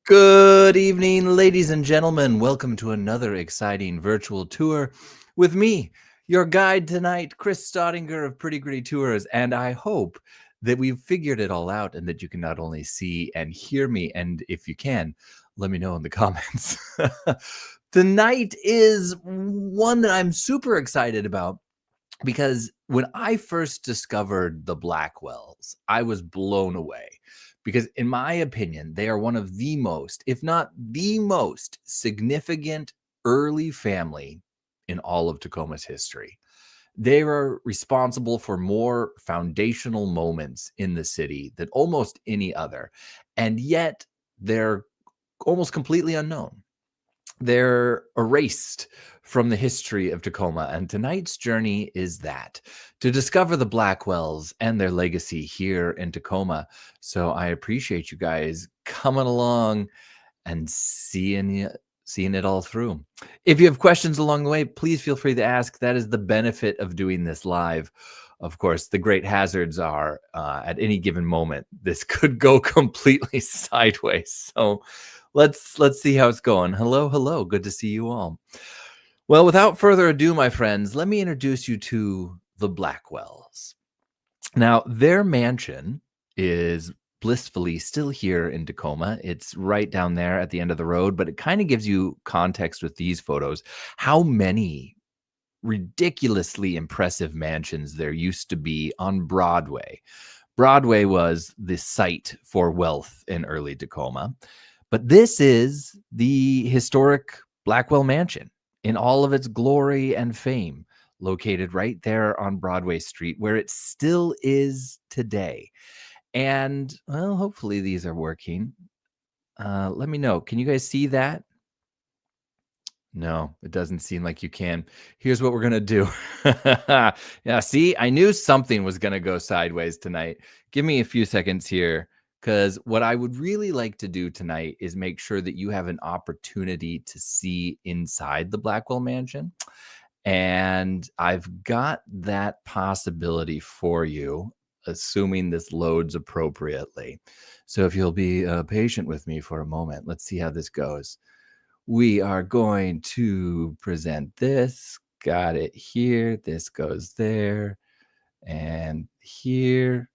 Good evening, ladies and gentlemen. Welcome to another exciting virtual tour with me, your guide tonight, Chris Staudinger of Pretty Gritty Tours. And I hope that we've figured it all out and that you can not only see and hear me, and if you can, let me know in the comments. Tonight is one that I'm super excited about because when I first discovered the Blackwells, I was blown away. Because in my opinion, they are one of the most, if not the most significant early family in all of Tacoma's history. They are responsible for more foundational moments in the city than almost any other. And yet they're almost completely unknown. They're erased from the history of Tacoma. And tonight's journey is that, to discover the Blackwells and their legacy here in Tacoma. So I appreciate you guys coming along and seeing it all through. If you have questions along the way, please feel free to ask. That is the benefit of doing this live. Of course, the great hazards are at any given moment, this could go completely sideways. So let's see how it's going. Hello. Good to see you all. Well, without further ado, my friends, let me introduce you to the Blackwells. Now, their mansion is blissfully still here in Tacoma. It's right down there at the end of the road, but it kind of gives you context with these photos, how many ridiculously impressive mansions there used to be on Broadway. Broadway was the site for wealth in early Tacoma. But this is the historic Blackwell Mansion in all of its glory and fame, located right there on Broadway Street, where it still is today. And, well, hopefully these are working. Let me know. Can you guys see that? No, it doesn't seem like you can. Here's what we're going to do. Yeah, see, I knew something was going to go sideways tonight. Give me a few seconds here. Because what I would really like to do tonight is make sure that you have an opportunity to see inside the Blackwell Mansion. And I've got that possibility for you, assuming this loads appropriately. So if you'll be patient with me for a moment, let's see how this goes. We are going to present this. Got it here. This goes there and here.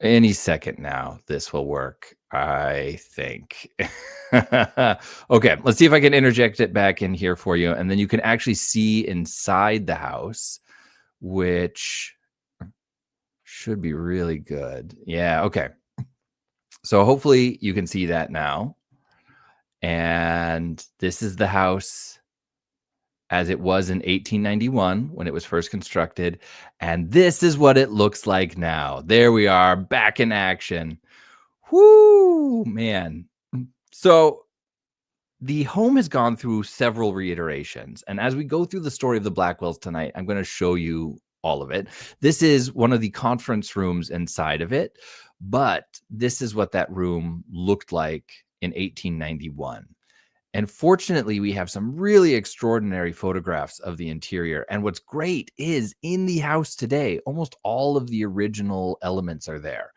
Any second now, this will work, I think. Okay, let's see if I can interject it back in here for you. And then you can actually see inside the house, which should be really good. Yeah, okay. So hopefully you can see that now. And this is the house as it was in 1891 when it was first constructed. And this is what it looks like now. There we are, back in action. Whoo, man. So the home has gone through several reiterations. And as we go through the story of the Blackwells tonight, I'm going to show you all of it. This is one of the conference rooms inside of it. But this is what that room looked like in 1891. And fortunately, we have some really extraordinary photographs of the interior. And what's great is in the house today, almost all of the original elements are there.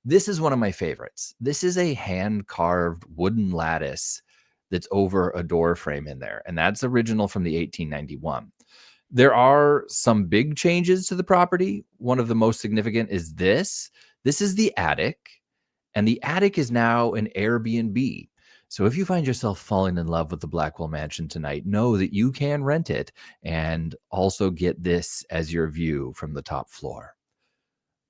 This is one of my favorites. This is a hand-carved wooden lattice that's over a door frame in there. And that's original from the 1891. There are some big changes to the property. One of the most significant is this. This is the attic. And the attic is now an Airbnb. So if you find yourself falling in love with the Blackwell Mansion tonight, know that you can rent it and also get this as your view from the top floor.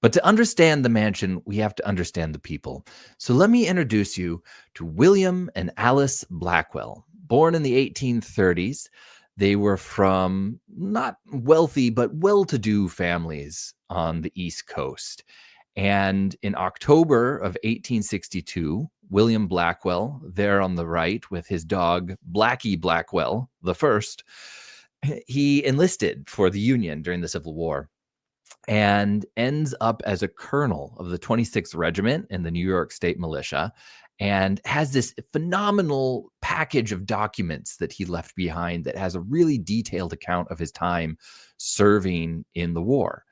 But to understand the mansion, we have to understand the people. So let me introduce you to William and Alice Blackwell. Born in the 1830s, they were from not wealthy, but well-to-do families on the East Coast. And in October of 1862, William Blackwell, there on the right with his dog, Blackie Blackwell, the first, he enlisted for the Union during the Civil War and ends up as a colonel of the 26th Regiment in the New York State Militia, and has this phenomenal package of documents that he left behind that has a really detailed account of his time serving in the war.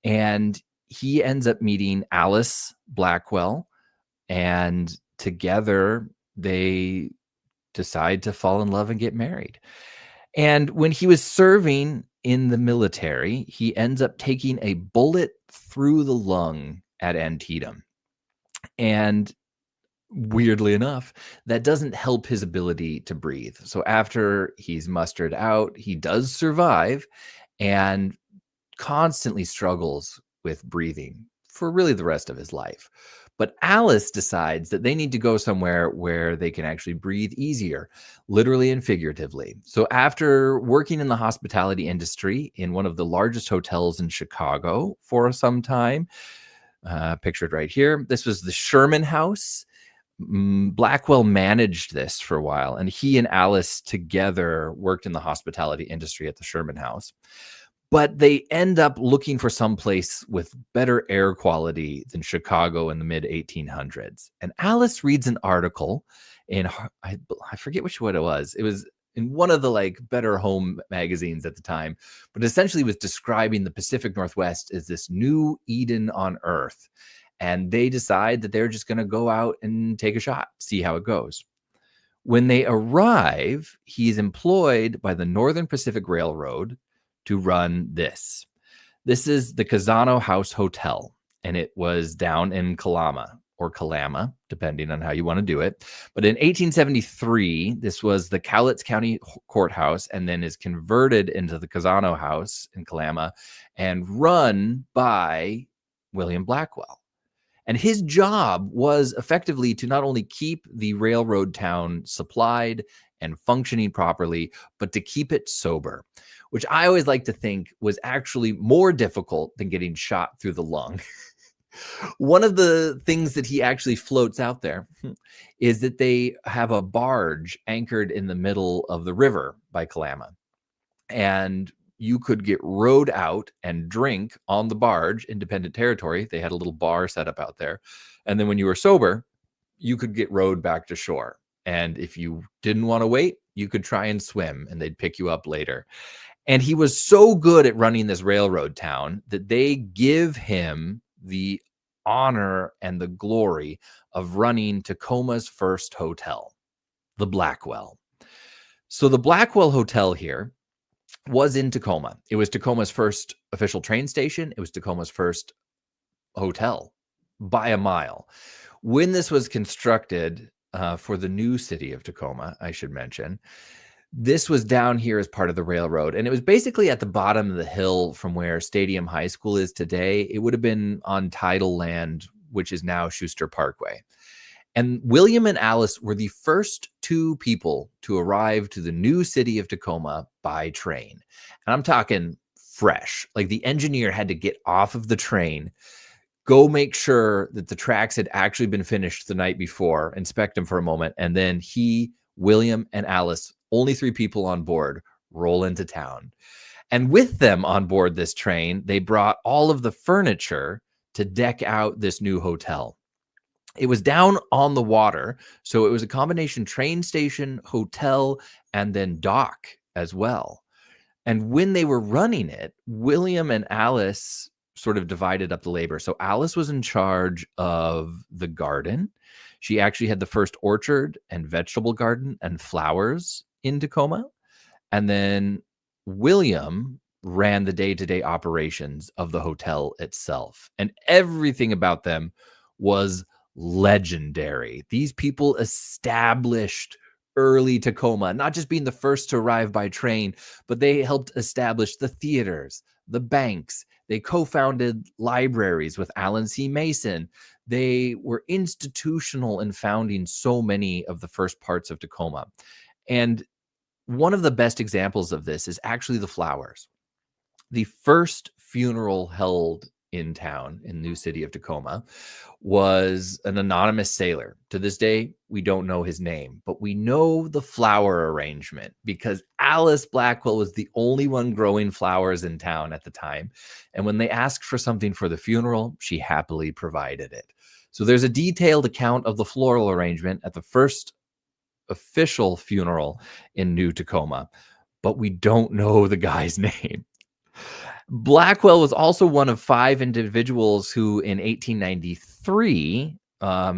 And he ends up meeting Alice Blackwell, and together they decide to fall in love and get married. And when he was serving in the military, he ends up taking a bullet through the lung at Antietam. And weirdly enough, that doesn't help his ability to breathe. So after he's mustered out, he does survive and constantly struggles with breathing for really the rest of his life. But Alice decides that they need to go somewhere where they can actually breathe easier, literally and figuratively. So after working in the hospitality industry in one of the largest hotels in Chicago for some time, pictured right here, this was the Sherman House. Blackwell managed this for a while, and he and Alice together worked in the hospitality industry at the Sherman House. But they end up looking for some place with better air quality than Chicago in the mid 1800s. And Alice reads an article in, I forget which one it was. It was in one of the like better home magazines at the time, but essentially was describing the Pacific Northwest as this new Eden on Earth. And they decide that they're just going to go out and take a shot, see how it goes. When they arrive, he's employed by the Northern Pacific Railroad to run this. This is the Casano House Hotel, and it was down in Kalama or Kalama, depending on how you want to do it. But in 1873, this was the Cowlitz County Courthouse, and then is converted into the Casano House in Kalama and run by William Blackwell. And his job was effectively to not only keep the railroad town supplied and functioning properly, but to keep it sober, which I always like to think was actually more difficult than getting shot through the lung. One of the things that he actually floats out there is that they have a barge anchored in the middle of the river by Kalama. And you could get rowed out and drink on the barge, independent territory. They had a little bar set up out there. And then when you were sober, you could get rowed back to shore. And if you didn't want to wait, you could try and swim and they'd pick you up later. And he was so good at running this railroad town that they give him the honor and the glory of running Tacoma's first hotel, the Blackwell. So the Blackwell Hotel here was in Tacoma. It was Tacoma's first official train station. It was Tacoma's first hotel by a mile. When this was constructed for the new city of Tacoma, I should mention, this was down here as part of the railroad. And it was basically at the bottom of the hill from where Stadium High School is today. It would have been on tidal land, which is now Schuster Parkway. And William and Alice were the first two people to arrive to the new city of Tacoma by train. And I'm talking fresh. Like the engineer had to get off of the train, go make sure that the tracks had actually been finished the night before, inspect them for a moment, and then he, William, and Alice, only three people on board, roll into town. And with them on board this train, they brought all of the furniture to deck out this new hotel. It was down on the water, so it was a combination train station, hotel, and then dock as well. And when they were running it, William and Alice sort of divided up the labor. So Alice was in charge of the garden. She actually had the first orchard and vegetable garden and flowers in Tacoma. And then William ran the day-to-day operations of the hotel itself. And everything about them was legendary. These people established early Tacoma, not just being the first to arrive by train, but they helped establish the theaters, the banks. They co-founded libraries with Allen C. Mason. They were institutional in founding so many of the first parts of Tacoma. And one of the best examples of this is actually the flowers. The first funeral held in town in the new city of Tacoma was an anonymous sailor. To this day, we don't know his name, but we know the flower arrangement because Alice Blackwell was the only one growing flowers in town at the time. And when they asked for something for the funeral, she happily provided it. So there's a detailed account of the floral arrangement at the first official funeral in New Tacoma, but we don't know the guy's name. Blackwell was also one of 5 individuals who in 1893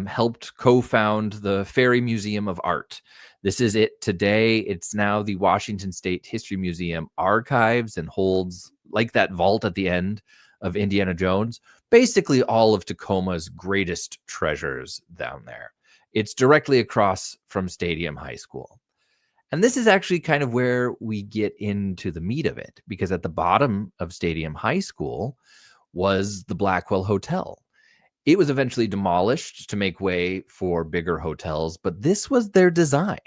helped co-found the Ferry Museum of Art. This is it today. It's now the Washington State History Museum archives and holds, like that vault at the end of Indiana Jones, basically all of Tacoma's greatest treasures down there. It's directly across from Stadium High School. And this is actually kind of where we get into the meat of it, because at the bottom of Stadium High School was the Blackwell Hotel. It was eventually demolished to make way for bigger hotels, but this was their design.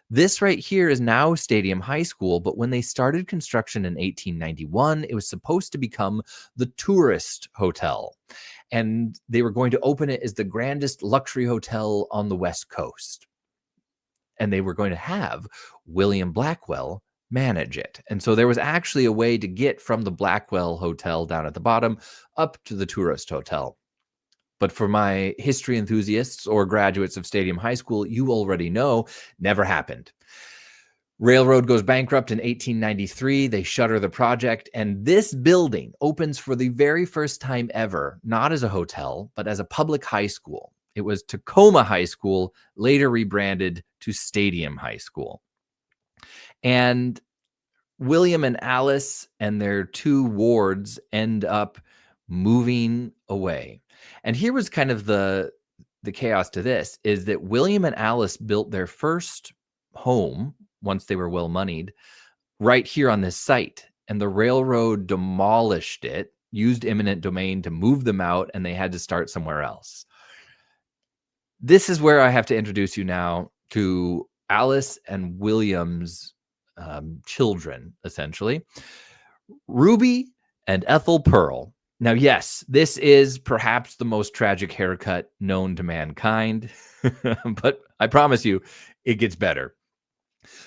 This right here is now Stadium High School, but when they started construction in 1891, it was supposed to become the tourist hotel. And they were going to open it as the grandest luxury hotel on the West Coast. And they were going to have William Blackwell manage it. And so there was actually a way to get from the Blackwell Hotel down at the bottom up to the tourist hotel. But for my history enthusiasts or graduates of Stadium High School, you already know, never happened. Railroad goes bankrupt in 1893. They shutter the project, and this building opens for the very first time ever, not as a hotel, but as a public high school. It was Tacoma High School, later rebranded to Stadium High School. And William and Alice and their 2 wards end up moving away. And here was kind of the chaos to this, is that William and Alice built their first home, once they were well-moneyed, right here on this site. And the railroad demolished it, used eminent domain to move them out, and they had to start somewhere else. This is where I have to introduce you now to Alice and William's children, essentially. Ruby and Ethel Pearl. Now, yes, this is perhaps the most tragic haircut known to mankind, but I promise you, it gets better.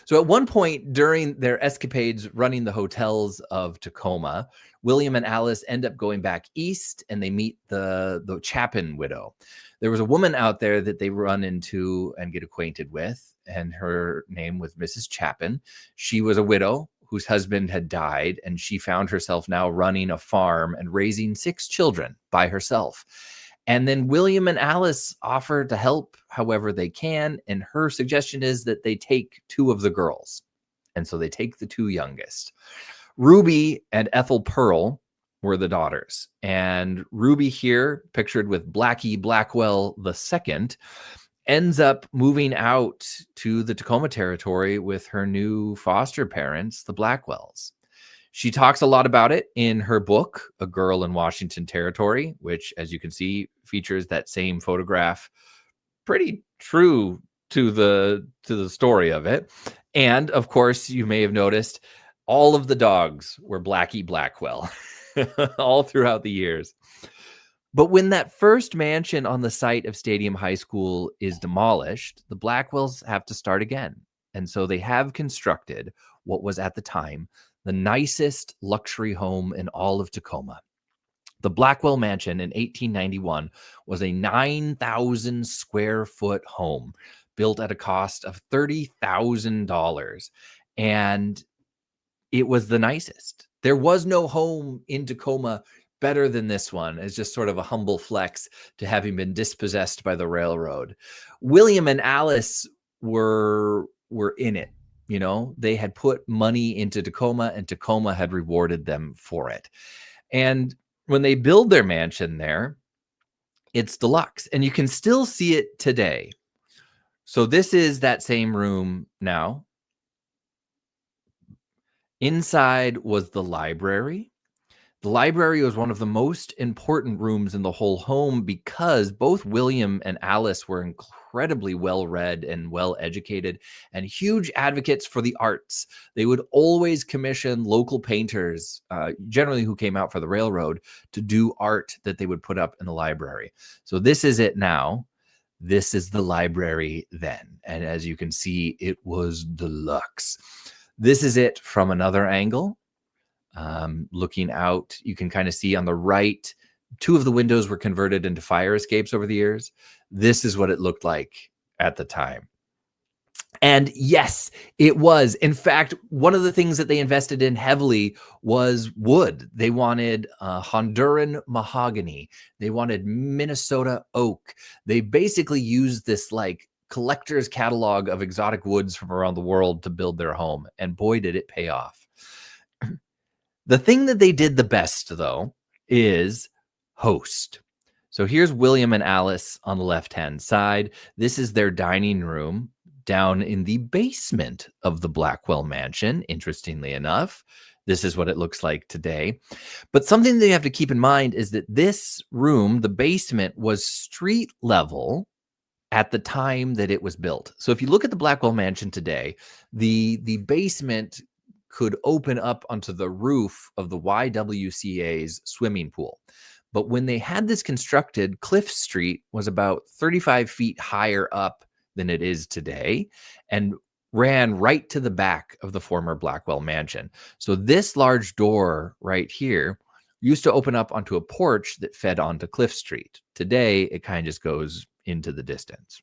So at one point during their escapades running the hotels of Tacoma, William and Alice end up going back east, and they meet the Chapin widow. There was a woman out there that they run into and get acquainted with, and her name was Mrs. Chapin. She was a widow whose husband had died, and she found herself now running a farm and raising 6 children by herself. And then William and Alice offer to help however they can, and her suggestion is that they take 2 of the girls. And so they take the 2 youngest. Ruby and Ethel Pearl were the daughters. And Ruby here, pictured with Blackie Blackwell II, ends up moving out to the Tacoma territory with her new foster parents, the Blackwells. She talks a lot about it in her book, A Girl in Washington Territory, which, as you can see, features that same photograph, pretty true to the story of it. And of course, you may have noticed all of the dogs were Blackie Blackwell all throughout the years. But when that first mansion on the site of Stadium High School is demolished, the Blackwells have to start again. And so they have constructed what was at the time the nicest luxury home in all of Tacoma. The Blackwell Mansion in 1891 was a 9,000 square foot home built at a cost of $30,000. And it was the nicest. There was no home in Tacoma better than this one. It's just sort of a humble flex to having been dispossessed by the railroad. William and Alice were in it. You know, they had put money into Tacoma, and Tacoma had rewarded them for it. And when they build their mansion there, it's deluxe, and you can still see it today. So this is that same room now. Inside was the library. The library was one of the most important rooms in the whole home because both William and Alice were incredibly well-read and well-educated and huge advocates for the arts. They would always commission local painters, generally who came out for the railroad, to do art that they would put up in the library. So this is it now. This is the library then. And as you can see, it was deluxe. This is it from another angle. Looking out, you can kind of see on the right, 2 of the windows were converted into fire escapes over the years. This is what it looked like at the time. And yes, it was. In fact, one of the things that they invested in heavily was wood. They wanted Honduran mahogany. They wanted Minnesota oak. They basically used this like collector's catalog of exotic woods from around the world to build their home. And boy, did it pay off. The thing that they did the best, though, is host. So here's William and Alice on the left-hand side. This is their dining room down in the basement of the Blackwell Mansion, interestingly enough. This is what it looks like today. But something that you have to keep in mind is that this room, the basement, was street level at the time that it was built. So if you look at the Blackwell Mansion today, the basement could open up onto the roof of the YWCA's swimming pool. But when they had this constructed, Cliff Street was about 35 feet higher up than it is today and ran right to the back of the former Blackwell Mansion. So this large door right here used to open up onto a porch that fed onto Cliff Street. Today, it kind of just goes into the distance.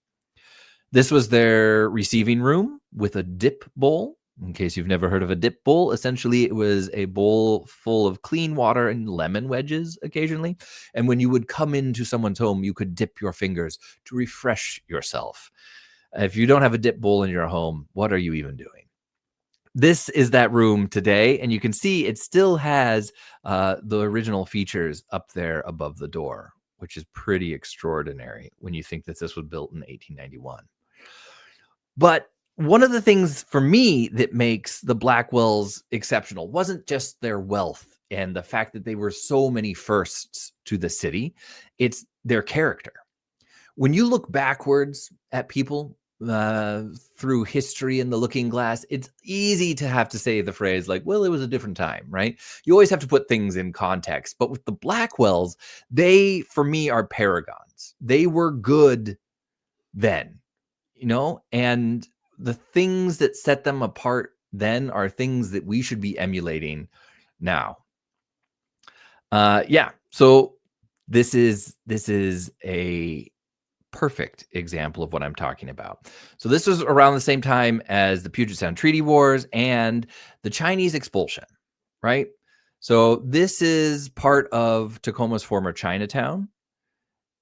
This was their receiving room with a dip bowl. In case you've never heard of a dip bowl, essentially it was a bowl full of clean water and lemon wedges occasionally. And when you would come into someone's home, you could dip your fingers to refresh yourself. If you don't have a dip bowl in your home, what are you even doing? This is that room today, and you can see it still has the original features up there above the door, which is pretty extraordinary when you think that this was built in 1891. But one of the things for me that makes the Blackwells exceptional wasn't just their wealth and the fact that they were so many firsts to the city. It's their character. When you look backwards at people through history and the looking glass, it's easy to have to say the phrase like, well, it was a different time, right? You always have to put things in context. But with the Blackwells, they, for me, are paragons. They were good then, and the things that set them apart then are things that we should be emulating now. So this is a perfect example of what I'm talking about. So this was around the same time as the Puget Sound Treaty Wars and the Chinese expulsion, right? So this is part of Tacoma's former Chinatown.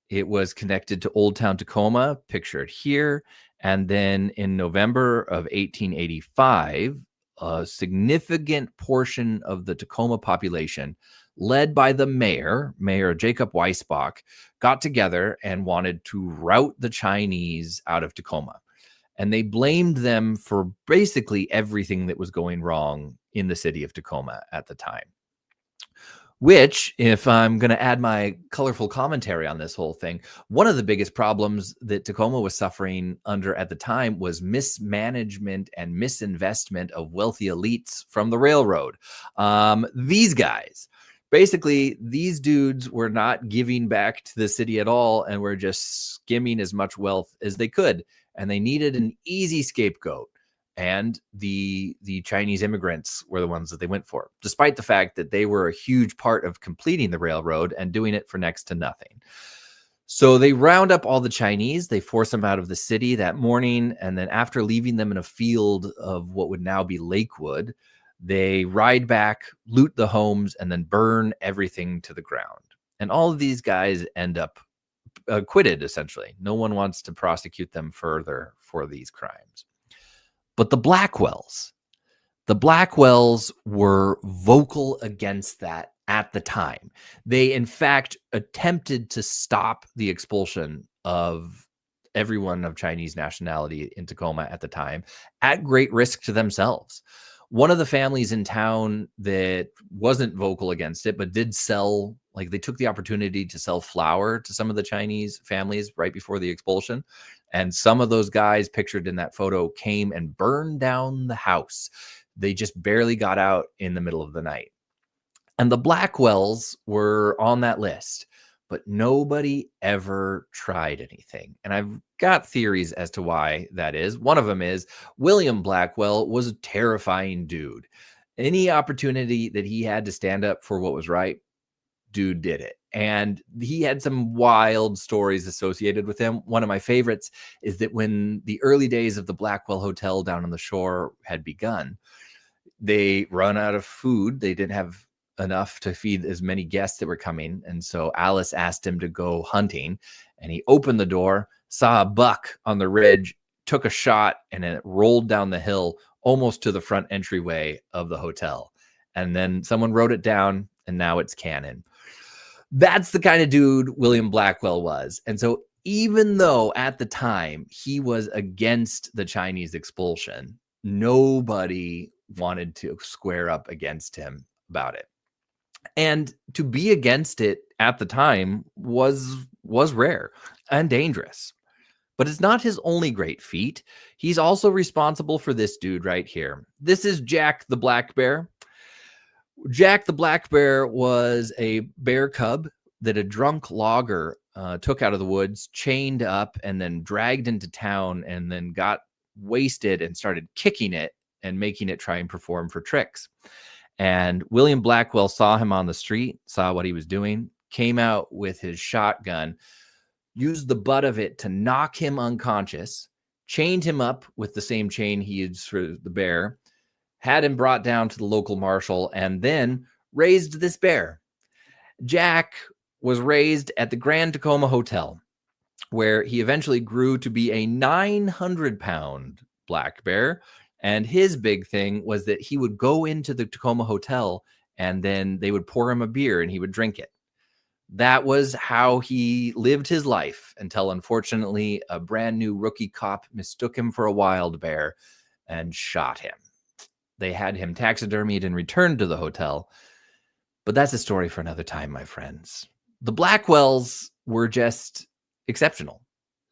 It was connected to Old Town Tacoma, pictured here. And then in November of 1885, a significant portion of the Tacoma population, led by the Mayor Jacob Weisbach, got together and wanted to rout the Chinese out of Tacoma. And they blamed them for basically everything that was going wrong in the city of Tacoma at the time. Which, if I'm going to add my colorful commentary on this whole thing, one of the biggest problems that Tacoma was suffering under at the time was mismanagement and misinvestment of wealthy elites from the railroad. These guys, basically, these dudes were not giving back to the city at all and were just skimming as much wealth as they could. And they needed an easy scapegoat. And the Chinese immigrants were the ones that they went for, despite the fact that they were a huge part of completing the railroad and doing it for next to nothing. So they round up all the Chinese, they force them out of the city that morning, and then after leaving them in a field of what would now be Lakewood, they ride back, loot the homes, and then burn everything to the ground. And all of these guys end up acquitted, essentially. No one wants to prosecute them further for these crimes. But the Blackwells were vocal against that at the time. They, in fact, attempted to stop the expulsion of everyone of Chinese nationality in Tacoma at the time, at great risk to themselves. One of the families in town that wasn't vocal against it, but did sell, like they took the opportunity to sell flour to some of the Chinese families right before the expulsion. And some of those guys pictured in that photo came and burned down the house. They just barely got out in the middle of the night. And the Blackwells were on that list, but nobody ever tried anything. And I've got theories as to why that is. One of them is William Blackwell was a terrifying dude. Any opportunity that he had to stand up for what was right, dude did it. And he had some wild stories associated with him. One of my favorites is that when the early days of the Blackwell Hotel down on the shore had begun, they run out of food. They didn't have enough to feed as many guests that were coming. And so Alice asked him to go hunting, and he opened the door, saw a buck on the ridge, took a shot, and it rolled down the hill almost to the front entryway of the hotel. And then someone wrote it down, and now it's canon. That's the kind of dude William Blackwell was. And so even though at the time he was against the Chinese expulsion, nobody wanted to square up against him about it. And to be against it at the time was rare and dangerous. But it's not his only great feat. He's also responsible for this dude right here. This is Jack the Black Bear. Jack the Black Bear was a bear cub that a drunk logger took out of the woods, chained up, and then dragged into town, and then got wasted and started kicking it and making it try and perform for tricks. And William Blackwell saw him on the street, saw what he was doing, came out with his shotgun, used the butt of it to knock him unconscious, chained him up with the same chain he used for the bear, had him brought down to the local marshal, and then raised this bear. Jack was raised at the Grand Tacoma Hotel, where he eventually grew to be a 900-pound black bear. And his big thing was that he would go into the Tacoma Hotel, and then they would pour him a beer and he would drink it. That was how he lived his life until, unfortunately, a brand new rookie cop mistook him for a wild bear and shot him. They had him taxidermied and returned to the hotel. But that's a story for another time, my friends. The Blackwells were just exceptional.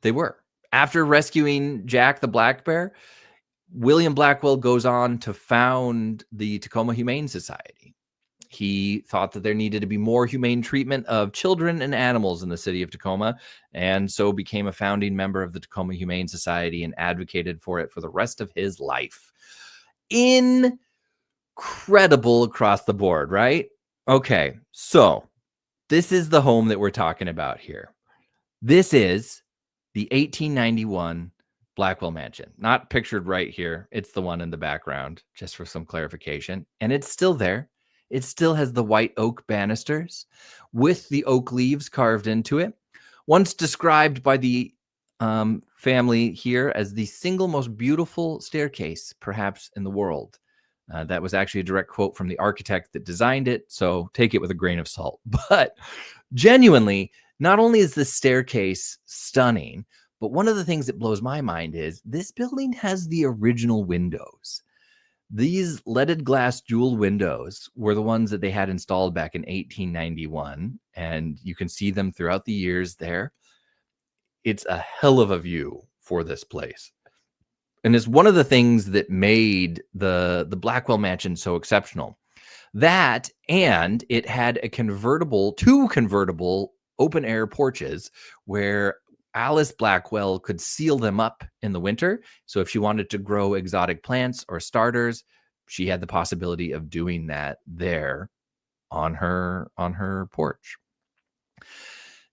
They were. After rescuing Jack the Black Bear, William Blackwell goes on to found the Tacoma Humane Society. He thought that there needed to be more humane treatment of children and animals in the city of Tacoma, and so became a founding member of the Tacoma Humane Society and advocated for it for the rest of his life. Incredible across the board, right? Okay, so this is the home that we're talking about here. This is the 1891 Blackwell Mansion, not pictured right here. It's the one in the background, just for some clarification. And it's still there. It still has the white oak banisters with the oak leaves carved into it. Once described by the family here as the single most beautiful staircase, perhaps in the world. That was actually a direct quote from the architect that designed it, so take it with a grain of salt. But genuinely, not only is this staircase stunning, but one of the things that blows my mind is this building has the original windows. These leaded glass jewel windows were the ones that they had installed back in 1891, and you can see them throughout the years there. It's a hell of a view for this place. And it's one of the things that made the Blackwell Mansion so exceptional. That, and it had two convertible open air porches where Alice Blackwell could seal them up in the winter. So if she wanted to grow exotic plants or starters, she had the possibility of doing that there on her porch.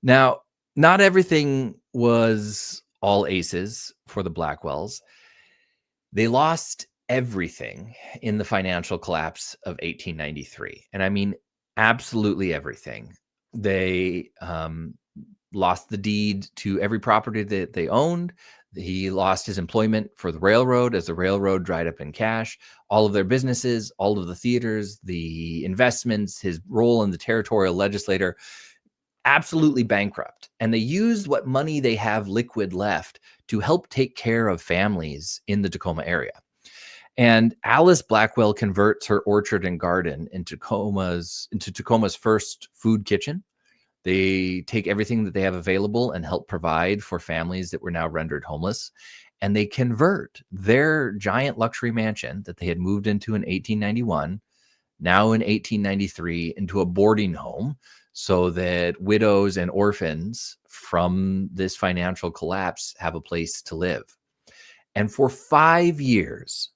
Now, not everything was all aces for the Blackwells. They lost everything in the financial collapse of 1893. And I mean, absolutely everything. They lost the deed to every property that they owned. He lost his employment for the railroad as the railroad dried up in cash. All of their businesses, all of the theaters, the investments, his role in the territorial legislature, absolutely bankrupt. And they used what money they have liquid left to help take care of families in the Tacoma area. And Alice Blackwell converts her orchard and garden into Tacoma's first food kitchen. They take everything that they have available and help provide for families that were now rendered homeless. And they convert their giant luxury mansion that they had moved into in 1891, now in 1893, into a boarding home so that widows and orphans from this financial collapse have a place to live. And for 5 years,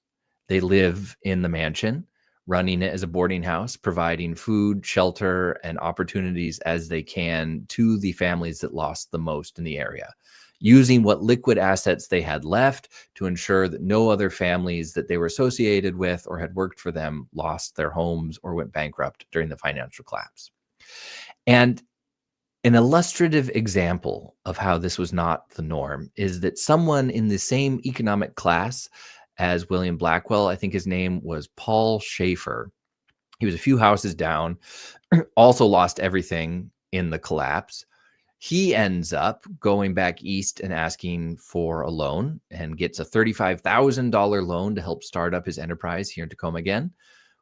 they live in the mansion, running it as a boarding house, providing food, shelter, and opportunities as they can to the families that lost the most in the area, using what liquid assets they had left to ensure that no other families that they were associated with or had worked for them lost their homes or went bankrupt during the financial collapse. And an illustrative example of how this was not the norm is that someone in the same economic class as William Blackwell, I think his name was Paul Schaefer. He was a few houses down, also lost everything in the collapse. He ends up going back east and asking for a loan and gets a $35,000 loan to help start up his enterprise here in Tacoma again.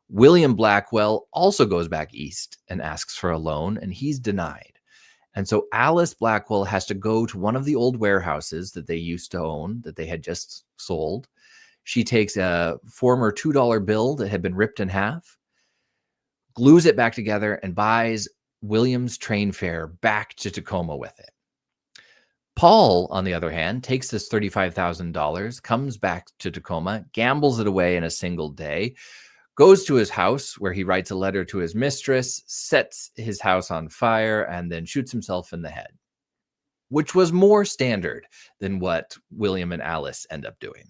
William Blackwell also goes back east and asks for a loan, and he's denied. And so Alice Blackwell has to go to one of the old warehouses that they used to own that they had just sold. She takes a former $2 bill that had been ripped in half, glues it back together, and buys William's train fare back to Tacoma with it. Paul, on the other hand, takes this $35,000, comes back to Tacoma, gambles it away in a single day, goes to his house where he writes a letter to his mistress, sets his house on fire, and then shoots himself in the head, which was more standard than what William and Alice end up doing.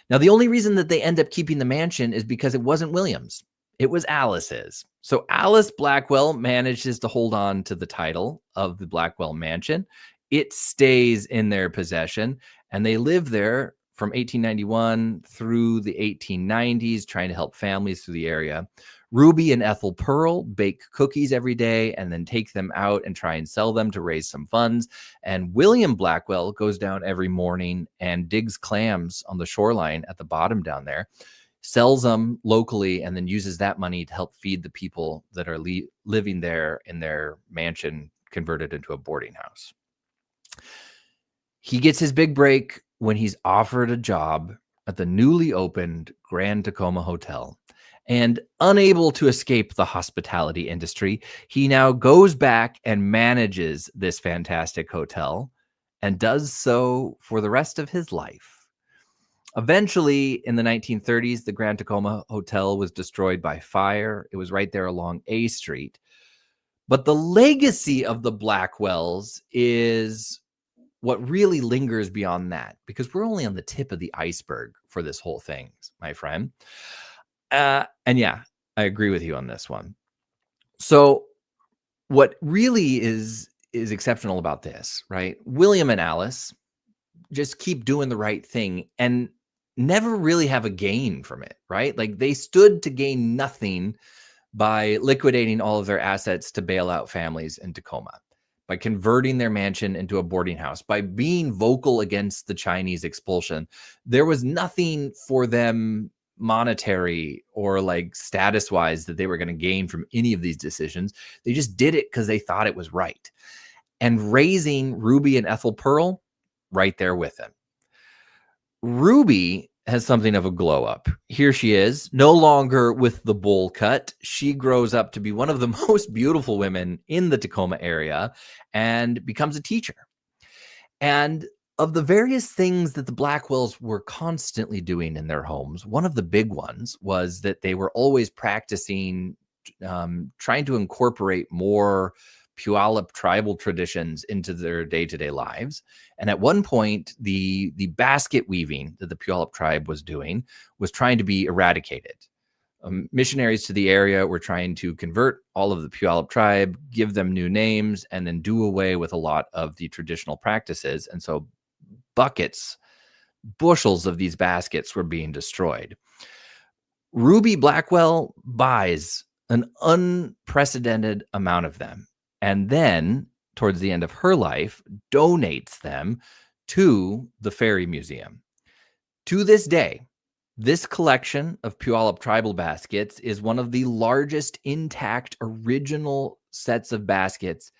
Now, the only reason that they end up keeping the mansion is because it wasn't William's. It was Alice's. So Alice Blackwell manages to hold on to the title of the Blackwell Mansion. It stays in their possession, and they live there from 1891 through the 1890s, trying to help families through the area. Ruby and Ethel Pearl bake cookies every day and then take them out and try and sell them to raise some funds. And William Blackwell goes down every morning and digs clams on the shoreline at the bottom down there, sells them locally, and then uses that money to help feed the people that are living there in their mansion converted into a boarding house. He gets his big break when he's offered a job at the newly opened Grand Tacoma Hotel. And unable to escape the hospitality industry, he now goes back and manages this fantastic hotel and does so for the rest of his life. Eventually, in the 1930s, the Grand Tacoma Hotel was destroyed by fire. It was right there along A Street. But the legacy of the Blackwells is what really lingers beyond that, because we're only on the tip of the iceberg for this whole thing, my friend. And yeah, I agree with you on this one. So what really is exceptional about this, right? William and Alice just keep doing the right thing and never really have a gain from it, right? Like they stood to gain nothing by liquidating all of their assets to bail out families in Tacoma, by converting their mansion into a boarding house, by being vocal against the Chinese expulsion. There was nothing for them monetary or like status wise that they were going to gain from any of these decisions. They just did it because they thought it was right. And raising Ruby and Ethel Pearl, right there with them. Ruby has something of a glow up. Here she is, no longer with the bowl cut. She grows up to be one of the most beautiful women in the Tacoma area and becomes a teacher. And of the various things that the Blackwells were constantly doing in their homes, one of the big ones was that they were always practicing, trying to incorporate more Puyallup tribal traditions into their day-to-day lives. And at one point, the basket weaving that the Puyallup tribe was doing was trying to be eradicated. Missionaries to the area were trying to convert all of the Puyallup tribe, give them new names, and then do away with a lot of the traditional practices. And so bushels of these baskets were being destroyed. Ruby Blackwell buys an unprecedented amount of them, and then, towards the end of her life, donates them to the Ferry Museum. To this day, this collection of Puyallup tribal baskets is one of the largest intact original sets of baskets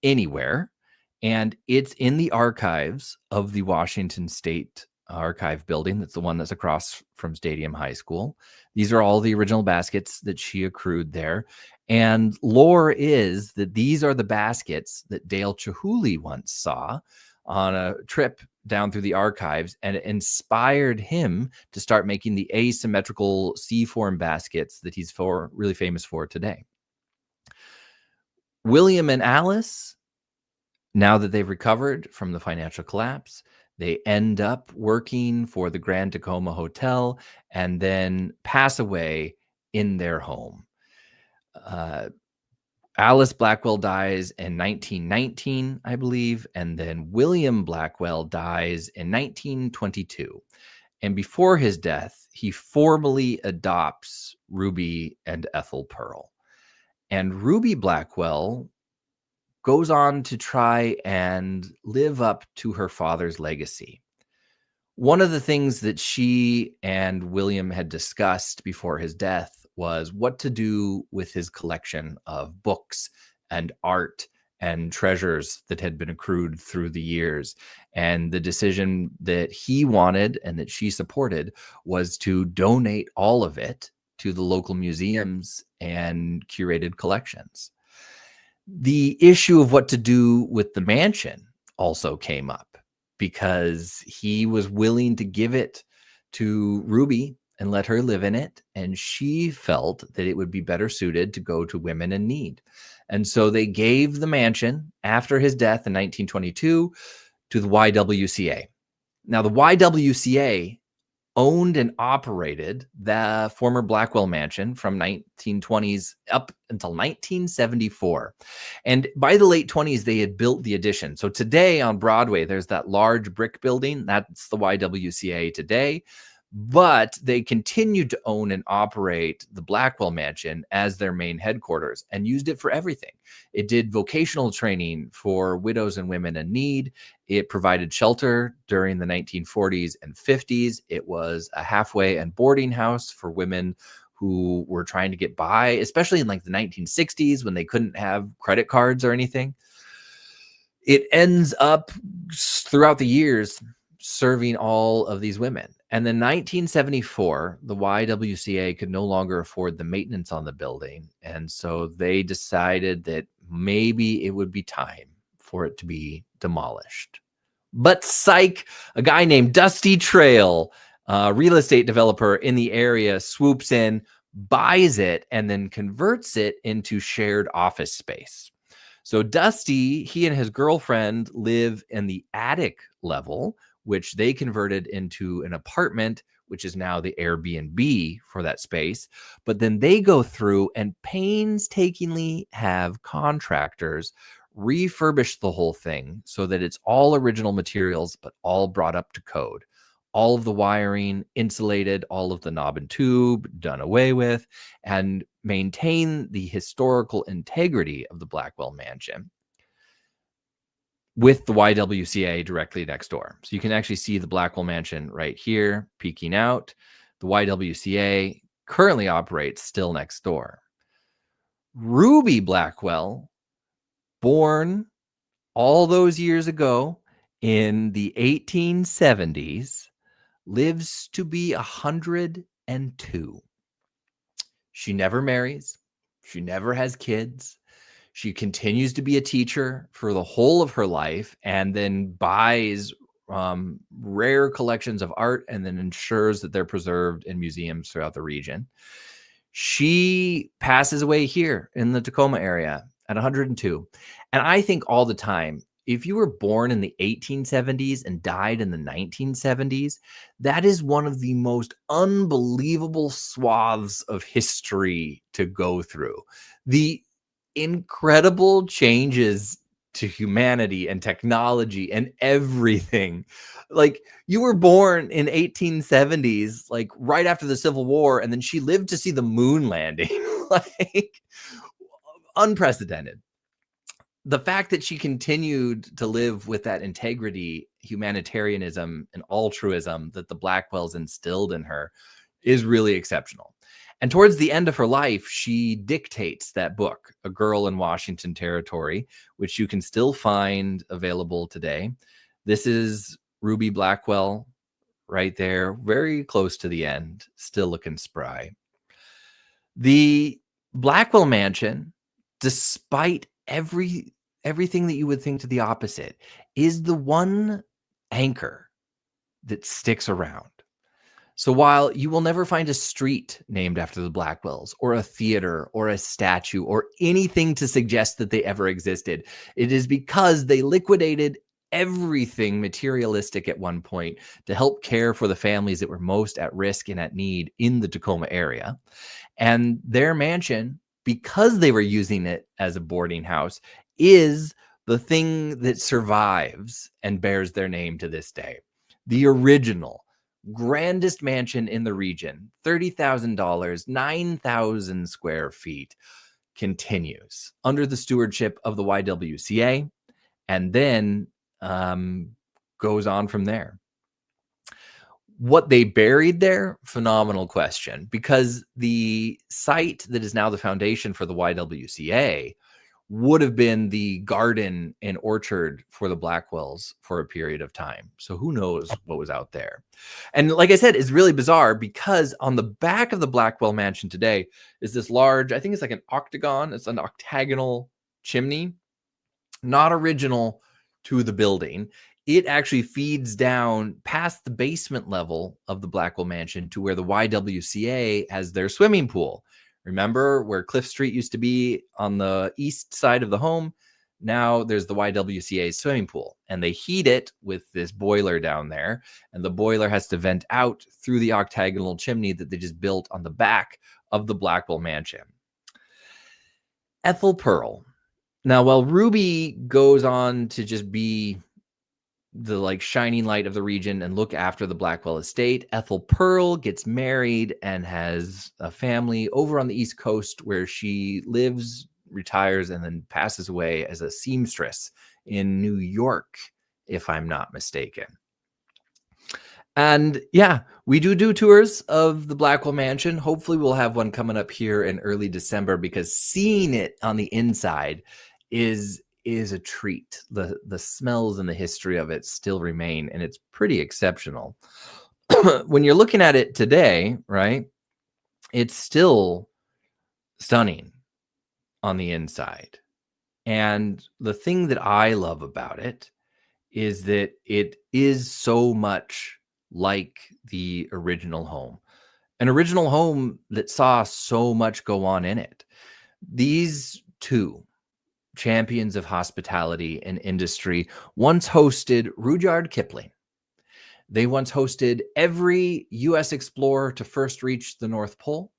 anywhere, and it's in the archives of the Washington State Archive building. That's the one that's across from Stadium High School. These are all the original baskets that she accrued there. And lore is that these are the baskets that Dale Chihuly once saw on a trip down through the archives, and it inspired him to start making the asymmetrical C-form baskets that he's really famous for today. William and Alice, now that they've recovered from the financial collapse, they end up working for the Grand Tacoma Hotel and then pass away in their home. Alice Blackwell dies in 1919, I believe, and then William Blackwell dies in 1922. And before his death, he formally adopts Ruby and Ethel Pearl. And Ruby Blackwell goes on to try and live up to her father's legacy. One of the things that she and William had discussed before his death was what to do with his collection of books and art and treasures that had been accrued through the years. And the decision that he wanted and that she supported was to donate all of it to the local museums and curated collections. The issue of what to do with the mansion also came up, because he was willing to give it to Ruby and let her live in it. And she felt that it would be better suited to go to women in need. And so they gave the mansion after his death in 1922 to the YWCA. Now, the YWCA owned and operated the former Blackwell Mansion from 1920s up until 1974. And by the late 20s, they had built the addition. So today on Broadway, there's that large brick building. That's the YWCA today. But they continued to own and operate the Blackwell Mansion as their main headquarters and used it for everything. It did vocational training for widows and women in need. It provided shelter during the 1940s and 50s. It was a halfway and boarding house for women who were trying to get by, especially in like the 1960s when they couldn't have credit cards or anything. It ends up throughout the years serving all of these women. And then 1974, the YWCA could no longer afford the maintenance on the building. And so they decided that maybe it would be time for it to be demolished. But psych, a guy named Dusty Trail, a real estate developer in the area, swoops in, buys it, and then converts it into shared office space. So Dusty, he and his girlfriend live in the attic level, which they converted into an apartment, which is now the Airbnb for that space. But then they go through and painstakingly have contractors refurbish the whole thing so that it's all original materials, but all brought up to code. All of the wiring insulated, all of the knob and tube done away with, and maintain the historical integrity of the Blackwell Mansion with the YWCA directly next door. So you can actually see the Blackwell Mansion right here peeking out. The YWCA currently operates still next door. Ruby Blackwell, born all those years ago in the 1870s, lives to be 102. She never marries. She never has kids. She continues to be a teacher for the whole of her life and then buys rare collections of art and then ensures that they're preserved in museums throughout the region. She passes away here in the Tacoma area at 102. And I think all the time, if you were born in the 1870s and died in the 1970s, that is one of the most unbelievable swaths of history to go through. The incredible changes to humanity and technology and everything. Like, you were born in 1870s, like right after the Civil War, and then she lived to see the moon landing. Like, unprecedented. The fact that she continued to live with that integrity, humanitarianism, and altruism that the Blackwells instilled in her is really exceptional. And towards the end of her life, she dictates that book, A Girl in Washington Territory, which you can still find available today. This is Ruby Blackwell right there, very close to the end, still looking spry. The Blackwell Mansion, despite every everything that you would think to the opposite, is the one anchor that sticks around. So while you will never find a street named after the Blackwells, or a theater, or a statue, or anything to suggest that they ever existed, it is because they liquidated everything materialistic at one point to help care for the families that were most at risk and at need in the Tacoma area. And their mansion, because they were using it as a boarding house, is the thing that survives and bears their name to this day. The original grandest mansion in the region, $30,000, 9,000 square feet, continues under the stewardship of the YWCA, and then goes on from there. What they buried there, phenomenal question, because the site that is now the foundation for the YWCA would have been the garden and orchard for the Blackwells for a period of time. So who knows what was out there. And like I said, it's really bizarre because on the back of the Blackwell Mansion today is this large, I think it's like an octagon. It's an octagonal chimney, not original to the building. It actually feeds down past the basement level of the Blackwell Mansion to where the YWCA has their swimming pool. Remember where Cliff Street used to be on the east side of the home? Now there's the YWCA swimming pool, and they heat it with this boiler down there, and the boiler has to vent out through the octagonal chimney that they just built on the back of the Blackwell Mansion. Ethel Pearl. Now, while Ruby goes on to just be the shining light of the region and look after the Blackwell estate, Ethel Pearl gets married and has a family over on the East Coast where she lives, retires, and then passes away as a seamstress in New York, if I'm not mistaken. And yeah, we do tours of the Blackwell Mansion. Hopefully we'll have one coming up here in early December, because seeing it on the inside is a treat. The smells and the history of it still remain, and it's pretty exceptional. When you're looking at it today, right, it's still stunning on the inside. And the thing that I love about it is that it is so much like the original home, an original home that saw so much go on in it. These two champions of hospitality and industry once hosted Rudyard Kipling. They once hosted every U.S. explorer to first reach the North Pole.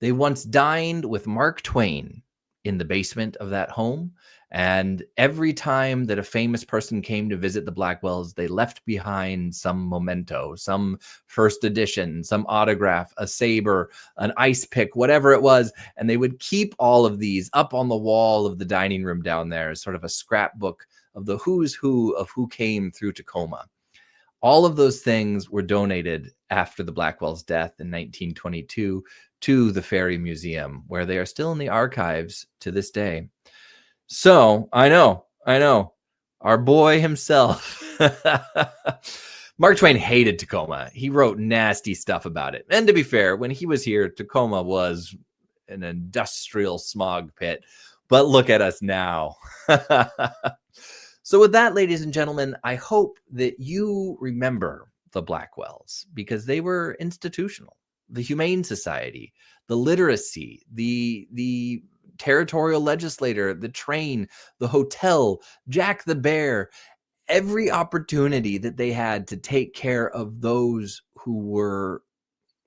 They once dined with Mark Twain in the basement of that home. And every time that a famous person came to visit the Blackwells, they left behind some memento, some first edition, some autograph, a saber, an ice pick, whatever it was. And they would keep all of these up on the wall of the dining room down there as sort of a scrapbook of the who's who of who came through Tacoma. All of those things were donated after the Blackwells' death in 1922 to the Ferry Museum, where they are still in the archives to this day. So I know, our boy himself, Mark Twain hated Tacoma. He wrote nasty stuff about it. And to be fair, when he was here, Tacoma was an industrial smog pit. But look at us now. So with that, ladies and gentlemen, I hope that you remember the Blackwells, because they were institutional. The Humane Society, the literacy, the territorial legislator, the train, the hotel, Jack the Bear, every opportunity that they had to take care of those who were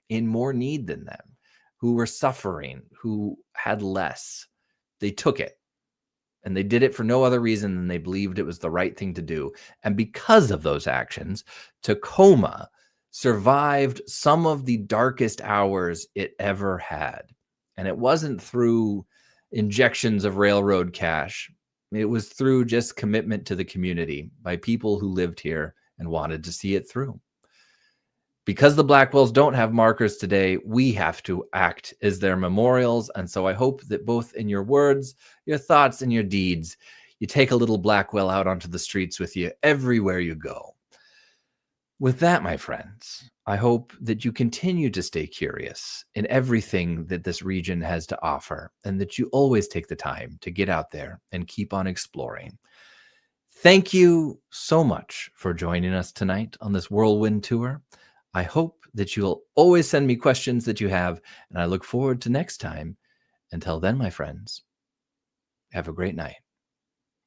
in more need than them, who were suffering, who had less. They took it, and they did it for no other reason than they believed it was the right thing to do. And because of those actions, Tacoma survived some of the darkest hours it ever had. And it wasn't through injections of railroad cash. It was through just commitment to the community by people who lived here and wanted to see it through. Because the Blackwells don't have markers today, we have to act as their memorials. And so I hope that both in your words, your thoughts, and your deeds, you take a little Blackwell out onto the streets with you everywhere you go. With that, my friends, I hope that you continue to stay curious in everything that this region has to offer, and that you always take the time to get out there and keep on exploring. Thank you so much for joining us tonight on this whirlwind tour. I hope that you'll always send me questions that you have, and I look forward to next time. Until then, my friends, have a great night.